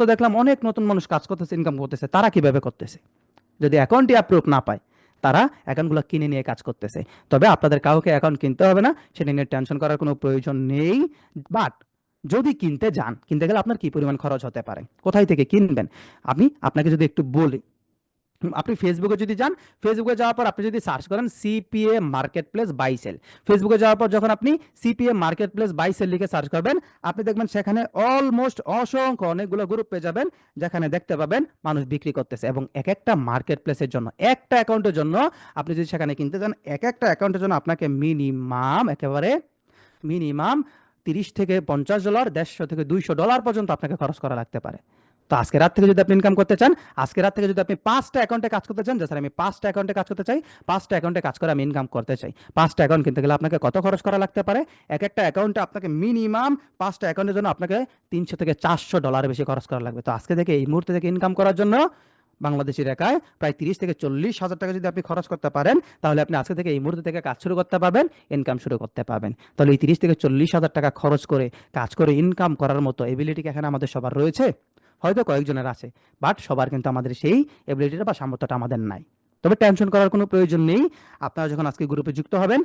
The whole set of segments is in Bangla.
তো দেখলাম অনেক নতুন মানুষ কাজ করতেছে, ইনকাম করতেছে। তারা কিভাবে করতেছে? যদি অ্যাকাউন্টই অ্যাপ্রুভ না পায়, তারা অ্যাকাউন্টগুলো কিনে নিয়ে কাজ করতেছে। তবে আপনাদের কাউকে অ্যাকাউন্ট কিনতে হবে না, সেটা নিয়ে টেনশন করার কোনো প্রয়োজন নেই। বাট যদি কিনতে যান, কিনতে গেলে আপনার কি পরিমাণ খরচ হতে পারে, কোথায় থেকে কিনবেন, আমি আপনাকে যদি একটু বলি। আপনি ফেসবুকে যদি যান, ফেসবুকে যাওয়ার পর আপনি যদি সার্চ করেন CPA market place buy sell, ফেসবুকে যাওয়ার পর যখন আপনি CPA market place buy sell লিখে সার্চ করবেন, আপনি দেখবেন সেখানে অলমোস্ট অসংখ্য অনেকগুলো গ্রুপ পেয়ে যাবেন, যেখানে দেখতে পাবেন মানুষ বিক্রি করতেছে। এবং এক একটা মার্কেট প্লেসের জন্য, একটা অ্যাকাউন্টের জন্য, আপনি যদি সেখানে কিনতে চান, এক একটা অ্যাকাউন্টের জন্য আপনাকে মিনিমাম, একেবারে মিনিমাম $30 থেকে $50, $150 থেকে $200 পর্যন্ত আপনাকে খরচ করা লাগতে পারে। তো আজকে রাত থেকে যদি আপনি ইনকাম করতে চান, আজকে রাত থেকে যদি আপনি 5টা অ্যাকাউন্টে কাজ করতে চান, যে স্যার আমি 5টা অ্যাকাউন্টে কাজ করতে চাই, 5টা অ্যাকাউন্টে কাজ করে আমি ইনকাম করতে চাই, 5টা অ্যাকাউন্ট কিনতে গেলে আপনাকে কত খরচ করা লাগতে পারে? এক একটা অ্যাকাউন্টে আপনাকে মিনিমাম 5টা অ্যাকাউন্টের জন্য আপনাকে $300 থেকে $400 বেশি খরচ করা লাগবে। তো আজকে থেকে, এই মুহূর্তে থেকে ইনকাম করার জন্য বাংলাদেশি টাকায় প্রায় 30 থেকে 40 হাজার টাকা যদি আপনি খরচ করতে পারেন, তাহলে আপনি আজকে থেকে, এই মুহূর্তে থেকে কাজ শুরু করতে পারবেন, ইনকাম শুরু করতে পারবেন। তাহলে এই 30 থেকে 40 হাজার টাকা খরচ করে কাজ করে ইনকাম করার মতো এবিলিটি এখানে আমাদের সবার রয়েছে? হয়তো কয়েকজনের আছে, বাট সবার কিন্তু আমাদের সেই এবিলিটিটা বা সামর্থ্যটা আমাদের নাই। তবে টেনশন করার কোনো প্রয়োজন নেই। আপনারা যখন আজকে গ্রুপে যুক্ত হবেন,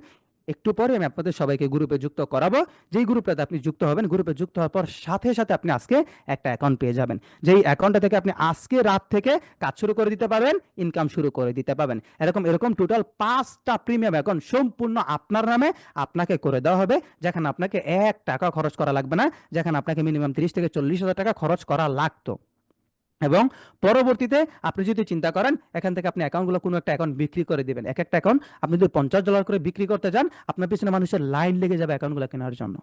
একটু পরে আমি আপনাদের সবাইকে গ্রুপে যুক্ত করাবো। যেই গ্রুপটাতে আপনি যুক্ত হবেন, গ্রুপে যুক্ত হওয়ার পর সাথে সাথে আপনি আজকে একটা অ্যাকাউন্ট পেয়ে যাবেন, যেই অ্যাকাউন্টটা থেকে আপনি আজকে রাত থেকে কাজ শুরু করে দিতে পারবেন, ইনকাম শুরু করে দিতে পারবেন। এরকম এরকম টোটাল 5টা প্রিমিয়াম অ্যাকাউন্ট সম্পূর্ণ আপনার নামে আপনাকে করে দেওয়া হবে, যেখানে আপনাকে 1 টাকা খরচ করা লাগবে না, যেখানে আপনাকে মিনিমাম 30 থেকে 40 হাজার টাকা খরচ করা লাগতো। এবং পরবর্তীতে আপনি যদি চিন্তা করেন, এখান থেকে আপনি অ্যাকাউন্টগুলো, কোনো একটা অ্যাকাউন্ট বিক্রি করে দিবেন, এক একটা অ্যাকাউন্ট আপনি যদি $50 করে বিক্রি করতে যান, আপনার পিছনে মানুষের লাইন লেগে যাবে অ্যাকাউন্টগুলো কেনার জন্য।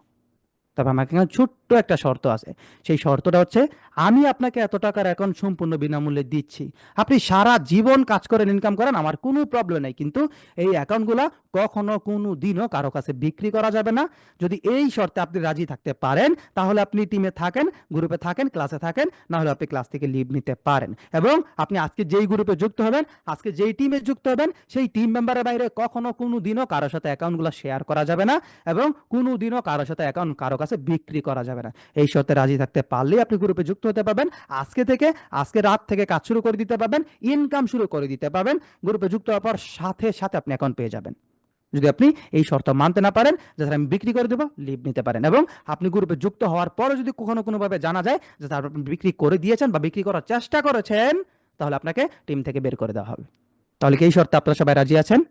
তবে আমার এখানে ছোট্ট একটা শর্ত আছে। সেই শর্তটা হচ্ছে, আমি আপনাকে এত টাকার অ্যাকাউন্ট সম্পূর্ণ বিনামূল্যে দিচ্ছি, আপনি সারা জীবন কাজ করেন, ইনকাম করেন, আমার কোনো প্রবলেম নেই, কিন্তু এই অ্যাকাউন্টগুলো কখনো কোনো দিনও কারো কাছে বিক্রি করা যাবে না। যদি এই শর্তে আপনি রাজি থাকতে পারেন, তাহলে আপনি টিমে থাকেন, গ্রুপে থাকেন, ক্লাসে থাকেন, না হলে আপনি ক্লাস থেকে লিভ নিতে পারেন। এবং আপনি আজকে যেই গ্রুপে যুক্ত হবেন, আজকে যেই টিমে যুক্ত হবেন, সেই টিম মেম্বারের বাইরে কখনো কোনো দিনও কারোর সাথে অ্যাকাউন্টগুলো শেয়ার করা যাবে না, এবং কোনো দিনও কারোর সাথে অ্যাকাউন্ট কারো কাছে বিক্রি করা যাবে না। এই শর্তে রাজি থাকতে পারলেই আপনি গ্রুপে যুক্ত হতে পারবেন। আজকে থেকে, আজকে রাত থেকে কাজ শুরু করে দিতে পারবেন, ইনকাম শুরু করে দিতে পারবেন। গ্রুপে যুক্ত হওয়ার পর সাথে সাথে আপনি অ্যাকাউন্ট পেয়ে যাবেন। যদি আপনি এই শর্ত মানতে না পারেন, যে স্যার আমি বিক্রি করে দেবো, লিভ নিতে পারেন। এবং আপনি গ্রুপে যুক্ত হওয়ার পরে যদি কখনো কোনোভাবে জানা যায় যে স্যার আপনি বিক্রি করে দিয়েছেন বা বিক্রি করার চেষ্টা করেছেন, তাহলে আপনাকে টিম থেকে বের করে দেওয়া হবে। তাহলে কি এই শর্তে আপনারা সবাই রাজি আছেন?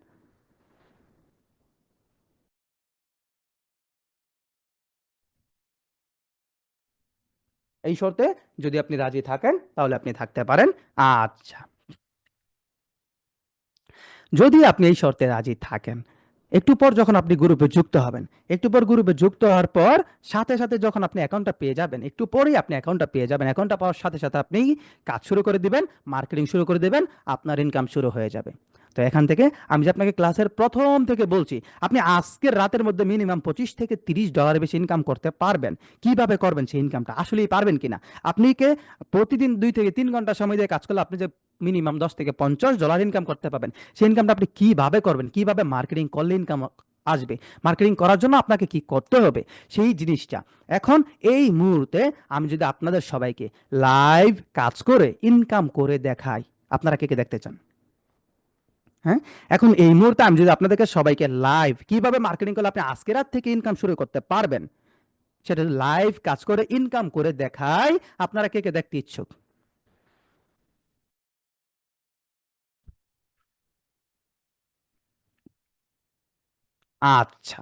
এই শর্তে যদি আপনি রাজি থাকেন, তাহলে আপনি থাকতে পারেন। আচ্ছা, যদি আপনি এই শর্তে রাজি থাকেন, একটু পর যখন আপনি গ্রুপে যুক্ত হবেন, একটু পর গ্রুপে যুক্ত হওয়ার পর সাথে সাথে যখন আপনি অ্যাকাউন্টটা পেয়ে যাবেন, একটু পরেই আপনি অ্যাকাউন্টটা পেয়ে যাবেন, অ্যাকাউন্টটা পাওয়ার সাথে সাথে আপনি কাজ শুরু করে দিবেন, মার্কেটিং শুরু করে দিবেন, আপনার ইনকাম শুরু হয়ে যাবে। তো এখান থেকে আমি যে আপনাকে ক্লাসের প্রথম থেকে বলছি, আপনি আজকের রাতের মধ্যে মিনিমাম $25 থেকে $30 বেশি ইনকাম করতে পারবেন। কিভাবে করবেন সেই ইনকামটা, আসলেই পারবেন কিনা? আপনি কে প্রতিদিন 2 থেকে 3 ঘন্টা সময় দিয়ে কাজ করলে আপনি যে মিনিমাম $10 থেকে $50 ইনকাম করতে পারবেন, সেই ইনকামটা আপনি কিভাবে করবেন, কিভাবে মার্কেটিং করলে ইনকাম আসবে, মার্কেটিং করার জন্য আপনাকে কি করতে হবে, সেই জিনিসটা এখন এই মুহূর্তে আমি যদি আপনাদের সবাইকে লাইভ কাজ করে ইনকাম করে দেখাই, আপনারা কে কে দেখতে চান? হ্যাঁ, এখন এই মুহূর্তে আমি যদি আপনাদেরকে সবাইকে লাইভ কিভাবে মার্কেটিং করলে আপনি আজকে রাত থেকে ইনকাম শুরু করতে পারবেন, সেটা লাইভ কাজ করে ইনকাম করে দেখাই, আপনারা কে কে দেখতে ইচ্ছুক? আচ্ছা,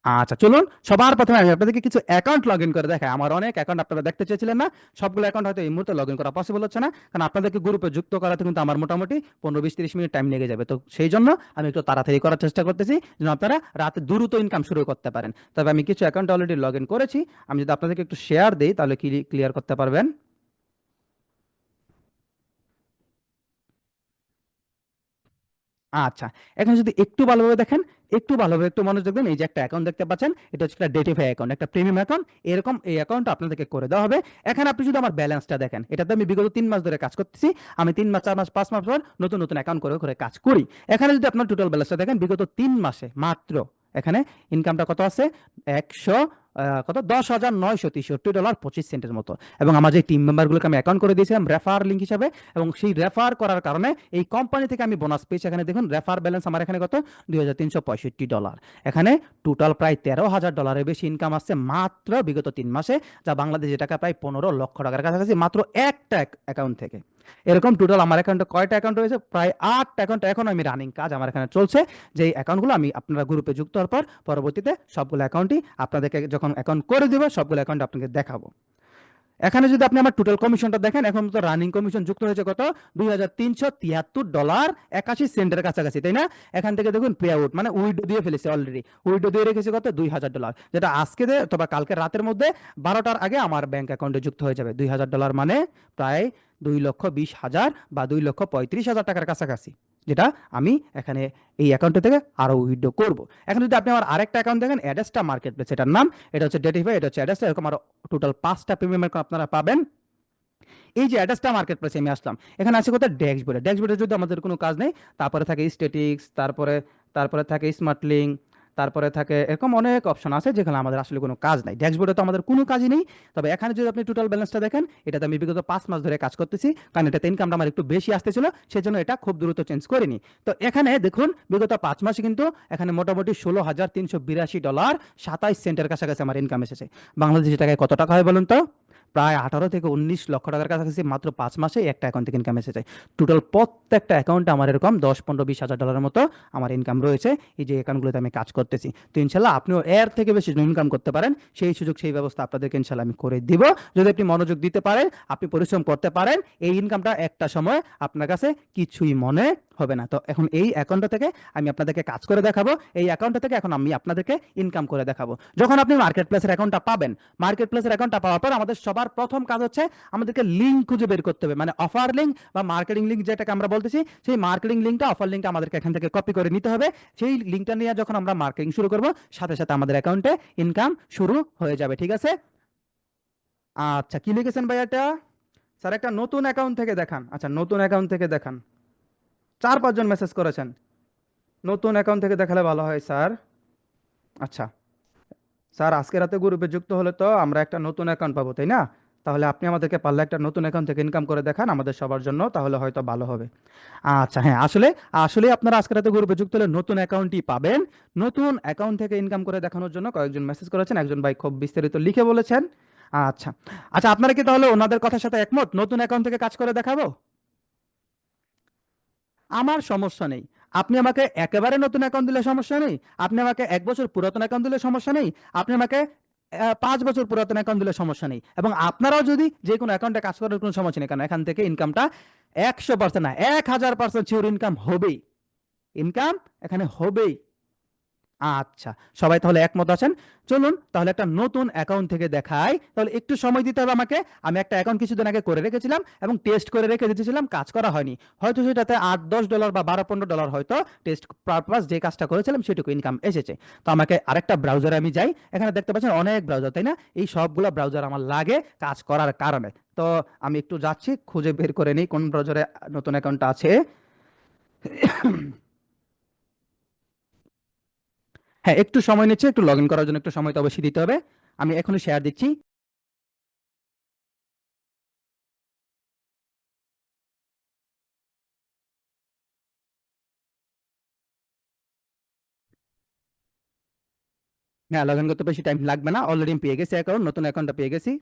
আচ্ছা, চলুন সবার প্রথমে আমি আপনাদেরকে কিছু অ্যাকাউন্ট লগ ইন করে দেখাই। আমার অনেক অ্যাকাউন্ট আপনারা দেখতে চেয়েছিলেন না, সবগুলো অ্যাকাউন্ট হয়তো এই মুহূর্তে লগ ইন করা পসিবল হচ্ছে না, কারণ আপনাদেরকে গ্রুপে যুক্ত করাতে কিন্তু আমার মোটামুটি 15-20-30 মিনিট টাইম লেগে যাবে। তো সেই জন্য আমি একটু তাড়াতাড়ি করার চেষ্টা করতেছি, যেন আপনারা রাতে দ্রুত ইনকাম শুরু করতে পারেন। তবে আমি কিছু অ্যাকাউন্ট অলরেডি লগ ইন করেছি, আমি যদি আপনাদেরকে একটু শেয়ার দিই, তাহলে ক্লিয়ার করতে পারবেন। আচ্ছা, এখানে যদি একটু ভালোভাবে দেখেন, একটু ভালোভাবে একটু মনোযোগ দেন, এই যে একটা অ্যাকাউন্ট দেখতে পাচ্ছেন, এটা হচ্ছে একটা ডেটিফাই অ্যাকাউন্ট, একটা প্রিমিয়াম অ্যাকাউন্ট। এরকম এই অ্যাকাউন্ট আপনাদেরকে করে দেওয়া হবে। এখানে আপনি যদি আমার ব্যালেন্সটা দেখেন, এটাতে আমি বিগত 3 মাস ধরে কাজ করতেছি, আমি 3 মাস, 4 মাস, 5 মাস পর নতুন নতুন অ্যাকাউন্ট করে করে কাজ করি। এখানে যদি আপনার টোটাল ব্যালেন্সটা দেখেন, বিগত 3 মাসে মাত্র এখানে ইনকামটা কত আছে? কত, $10,963.25 মতো। এবং আমার যে টিম মেম্বারগুলোকে আমি অ্যাকাউন্ট করে দিয়েছিলাম রেফার লিঙ্ক হিসাবে, এবং সেই রেফার করার কারণে এই কোম্পানি থেকে আমি বোনাস পেয়েছি। এখানে দেখুন রেফার ব্যালেন্স আমার এখানে কত, $2,365। এখানে টোটাল প্রায় $13,000 বেশি ইনকাম আসছে মাত্র বিগত 3 মাসে, যা বাংলাদেশি টাকা প্রায় 15 লক্ষ টাকার কাছাকাছি, মাত্র একটা অ্যাকাউন্ট থেকে। এরকম টোটাল আমার অ্যাকাউন্টে কয়টা অ্যাকাউন্ট রয়েছে, প্রায় 8টা অ্যাকাউন্ট এখন আমি রানিং কাজ আমার এখানে চলছে। যে অ্যাকাউন্টগুলো আমি আপনারা গ্রুপে যুক্ত হওয়ার পর পরবর্তীতে সবগুলো অ্যাকাউন্টই আপনাদেরকে যখন অ্যাকাউন্ট করে দেবো সবগুলো অ্যাকাউন্ট আপনাকে দেখাবো। এখানে যদি আপনি আমার টোটাল কমিশনটা দেখেন, এখন তো রানিং কমিশন যুক্ত হয়েছে কত, $2,373.81 কাছাকাছি, তাই না? এখান থেকে দেখুন পে আউট মানে উইডো দিয়ে ফেলেছে অলরেডি, উইডো দিয়ে রেখেছে কত, $2,000, যেটা আজকে অথবা কালকে রাতের মধ্যে 12টার আগে আমার ব্যাংক অ্যাকাউন্টে যুক্ত হয়ে যাবে। $2,000 মানে প্রায় 2,20,000 বা 2,35,000 টাকার কাছাকাছি, যেটা আমি এখানে এই অ্যাকাউন্ট থেকে আরো উইথড্র করব। এখন যদি আপনি আমার আরেকটা অ্যাকাউন্ট দেখেন, অ্যাডেস্টা মার্কেট প্লেস, এটার নাম, এটা হচ্ছে ডেটিফাই, এটা হচ্ছে অ্যাডেস্টা, এরকম আরো টোটাল 5টা প্রিমিয়াম আপনারা পাবেন। এই যে অ্যাডাস্টা মার্কেট প্লেসে আমি আসলাম, এখানে আছে কোথায়, ড্যাশবোর্ডে। ড্যাশবোর্ডে যদি আমাদের কোনো কাজ নেই, তারপরে থাকে স্ট্যাটিক্স, তারপরে তারপরে থাকে স্মার্ট লিঙ্ক, তারপরে থাকে এরকম অনেক অপশন আছে যেখানে আমাদের আসলে কোনো কাজ নাই। ড্যাশবোর্ডে তো আমাদের কোনো কাজই নেই। তবে এখানে যদি আপনি টোটাল ব্যালেন্সটা দেখেন, এটাতে আমি বিগত 5 মাস ধরে কাজ করতেছি, কারণ এটাতে ইনকামটা আমার একটু বেশি আসতেছিল, সেজন্য এটা খুব দ্রুত চেঞ্জ করিনি। তো এখানে দেখুন বিগত 5 মাসে কিন্তু এখানে মোটামুটি $16,382.27 কাছাকাছি আমার ইনকাম এসেছে। বাংলাদেশি টাকায় কত টাকা হয় বলুন তো? প্রায় 18 থেকে 19 লক্ষ টাকার কাছাকাছি মাত্র 5 মাসে একটা অ্যাকাউন্ট থেকে ইনকাম এসেছে। টোটাল প্রত্যেকটা অ্যাকাউন্টে আমার এরকম 10, 15, 20 হাজার ডলারের মতো আমার ইনকাম রয়েছে এই যে অ্যাকাউন্টগুলোতে আমি কাজ করতেছি। তো ইনশাল্লাহ আপনিও এর থেকে বেশি ইনকাম করতে পারেন, সেই সুযোগ সেই ব্যবস্থা আপনাদেরকে ইনশাল্লাহ আমি করে দিব। যদি আপনি মনোযোগ দিতে পারেন, আপনি পরিশ্রম করতে পারেন, এই ইনকামটা একটা সময় আপনার কাছে কিছুই মনে হবে না। তো এখন এই অ্যাকাউন্টটা থেকে আমি আপনাদেরকে কাজ করে দেখাবো, এই অ্যাকাউন্টটা থেকে এখন আমি আপনাদেরকে ইনকাম করে দেখাবো। যখন আপনি মার্কেট প্লেসের অ্যাকাউন্টটা পাবেন, মার্কেট প্লেসের অ্যাকাউন্টটা পাওয়ার পর আমাদের সবার প্রথম কাজ হচ্ছে আমাদেরকে লিঙ্ক খুঁজে বের করতে হবে, মানে অফার লিঙ্ক বা মার্কেটিং লিঙ্ক যেটাকে আমরা বলতেছি, সেই মার্কেটিং লিঙ্কটা, অফার লিঙ্কটা আমাদেরকে এখান থেকে কপি করে নিতে হবে। সেই লিঙ্কটা নিয়ে যখন আমরা মার্কেটিং শুরু করব, সাথে সাথে আমাদের অ্যাকাউন্টে ইনকাম শুরু হয়ে যাবে, ঠিক আছে? আচ্ছা, কি লিখেছেন ভাই এটা? স্যার একটা নতুন অ্যাকাউন্ট থেকে দেখান। আচ্ছা, নতুন অ্যাকাউন্ট থেকে দেখান। 4-5 জন মেসেজ করেছেন, নতুন অ্যাকাউন্ট থেকে দেখালে ভালো হয় স্যার। আচ্ছা স্যার, আজকে রাতে গ্রুপে যুক্ত হলে তো আমরা একটা নতুন অ্যাকাউন্ট পাবো, তাই না? তাহলে আপনি আমাদেরকে পারলে একটা নতুন অ্যাকাউন্ট থেকে ইনকাম করে দেখান আমাদের সবার জন্য, তাহলে হয়তো ভালো হবে। আচ্ছা হ্যাঁ, আসলে আসলে আপনারা আজকে রাতে গ্রুপে যুক্ত হলে নতুন অ্যাকাউন্টই পাবেন। নতুন অ্যাকাউন্ট থেকে ইনকাম করে দেখানোর জন্য কয়েকজন মেসেজ করেছেন, একজন ভাই খুব বিস্তারিত লিখে বলেছেন। আচ্ছা আচ্ছা, আপনারা কি তাহলে ওনাদের কথার সাথে একমত, নতুন অ্যাকাউন্ট থেকে কাজ করে দেখাবো? আমার সমস্যা নেই। আপনি আমাকে একেবারে নতুন অ্যাকাউন্ট দিলে সমস্যা নেই, আপনি আমাকে 1 বছর পুরাতন অ্যাকাউন্ট দিলে সমস্যা নেই, আপনি আমাকে 5 বছর পুরাতন অ্যাকাউন্ট দিলে সমস্যা নেই। এবং আপনারাও যদি যে কোনো অ্যাকাউন্টে কাজ করার কোনো সমস্যা নেই, কারণ এখান থেকে ইনকামটা 100% না, 1000% শিওর ইনকাম হবেই। ইনকাম এখানে হবেই। আচ্ছা, সবাই তাহলে একমত আছেন? চলুন তাহলে একটা নতুন অ্যাকাউন্ট থেকে দেখাই। তাহলে একটু সময় দিতে হবে আমাকে। আমি একটা অ্যাকাউন্ট কিছুদিন আগে করে রেখেছিলাম এবং টেস্ট করে রেখে দিয়েছিলাম, কাজ করা হয়নি। হয়তো সেটাতে $8-10 বা $12-15 হয়তো টেস্ট পারপাস যে কাজটা করেছিলাম সেটুকু ইনকাম এসেছে। তো আমাকে আরেকটা ব্রাউজারে আমি যাই, এখানে দেখতে পাচ্ছেন অনেক ব্রাউজার, তাই না? এই সবগুলো ব্রাউজার আমার লাগে কাজ করার কারণে। তো আমি একটু যাচ্ছি, খুঁজে বের করে নিই কোন ব্রাউজারে নতুন অ্যাকাউন্টটা আছে। হ্যাঁ, একটু সময় নিচ্ছে, একটু লগ ইন করার জন্য একটু সময় তো অবশ্যই দিতে হবে। আমি এখনই শেয়ার দিচ্ছি। হ্যাঁ, লগ ইন করতে বেশি টাইম লাগবে না, অলরেডি আমি পেয়ে গেছি অ্যাকাউন্ট, নতুন অ্যাকাউন্টটা পেয়ে গেছি।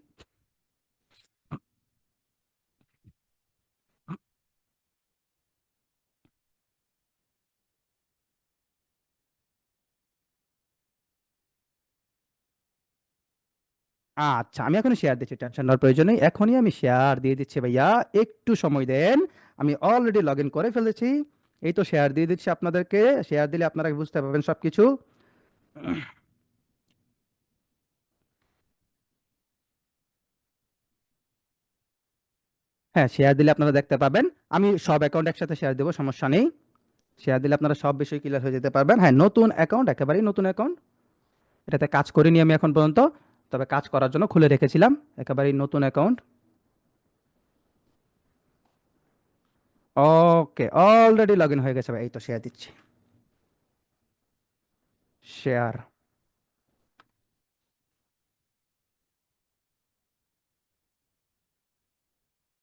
আচ্ছা, আমি এখন শেয়ার দিচ্ছি, টেনশন নেওয়ার প্রয়োজন নেই, এখনই আমি শেয়ার দিয়ে দিচ্ছি ভাইয়া, একটু সময় দেন। আমি অলরেডি লগ ইন করে ফেলেছি, এই তো শেয়ার দিয়ে দিচ্ছি আপনাদেরকে। শেয়ার দিলে আপনারা বুঝতে পারবেন সবকিছু। হ্যাঁ, শেয়ার দিলে আপনারা দেখতে পাবেন। আমি সব অ্যাকাউন্ট একসাথে শেয়ার দেবো, সমস্যা নেই। শেয়ার দিলে আপনারা সব বিষয় ক্লিয়ার হয়ে যেতে পারবেন। হ্যাঁ, নতুন অ্যাকাউন্ট, একেবারেই নতুন অ্যাকাউন্ট। এটাতে কাজ করিনি আমি এখন পর্যন্ত, তবে কাজ করার জন্য খুলে রেখেছিলাম, একেবারেই নতুন account. Okay, already log in হয়ে গেছে ভাই, এই তো শেয়ার দিচ্ছি। শেয়ার